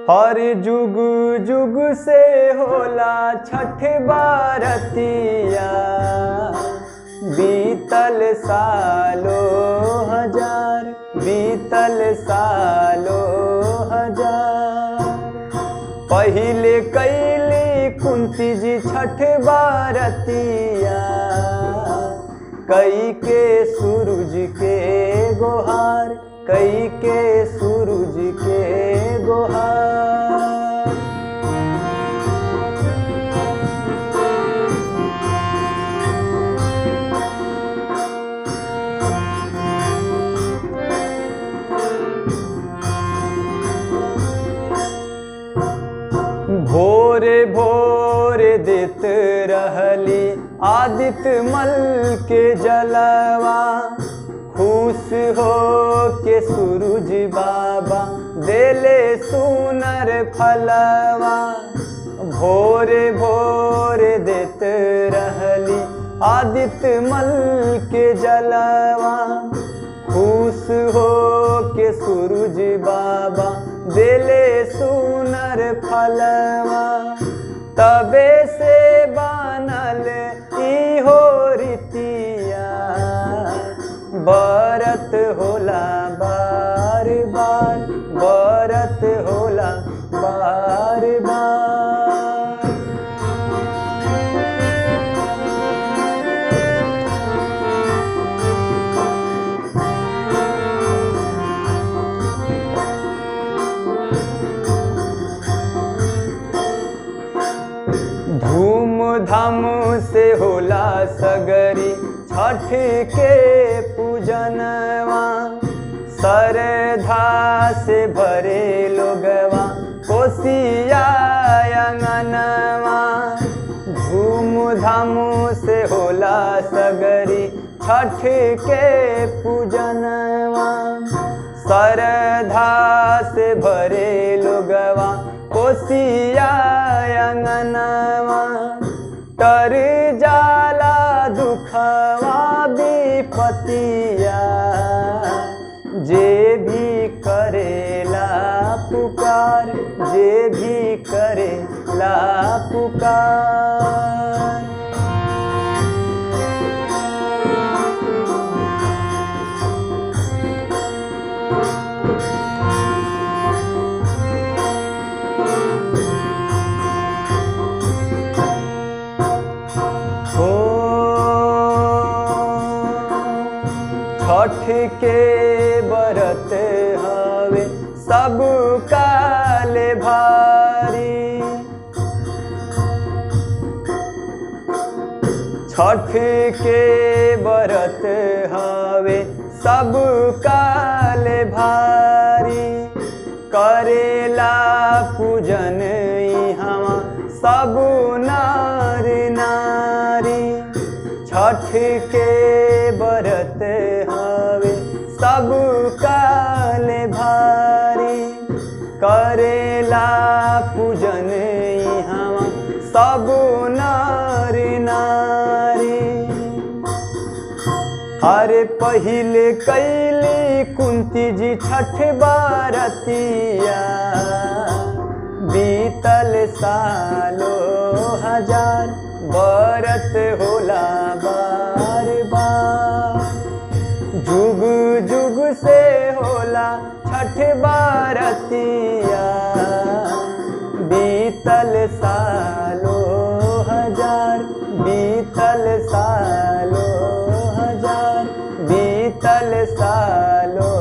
हर जुग जुग से होला छठ बारतिया, बीतल सालो हजार, बीतल सालो हजार। पहिले कैली कुंती जी छठ बारतिया, कई के सूरज के गोहार, कई के सूरज के गोहार। भोरे भोरे देत रहली आदित्य मल के जलवा, खुश हो के सूरज बाबा देले सुनर फलवा। भोरे भोरे देत रहली आदित्य मल के जलवा, खुश हो के सूरज बाबा देले सुनर फलवा। तबे से बनल इहो रीतिया, बरत होला बार बार, बरत होला बार बार। धूमधाम से होला सगरी छठ के पूजनवा, श्रद्धा से भरे लोगवा कोसिया अंगनवा। धूमधाम से होला सगरी छठ के पूजनवा, श्रद्धा से भरे लोगवा कोसिया अंगनवा। तर जाला दुखवा विपतिया, जे भी करेला पुकार, जे भी करेला पुकार। छठ के बरत हवे सब काले भारी, छठ के बरत हवे सब काले भारी। करेला पूजन इहवा सब नर नारी, छठ के बरत हवे सब काले भारी। करेला पूजन इहवा सब नर नारी। अरे पहिले कैली कुंती जी छठ बारतिया, बीतल सालो हजार, बरत होला बार बार। जुग जुग से होला छठ बारतिया, बीतल सालो हजार, बीतल सालो हजार, बीतल सालो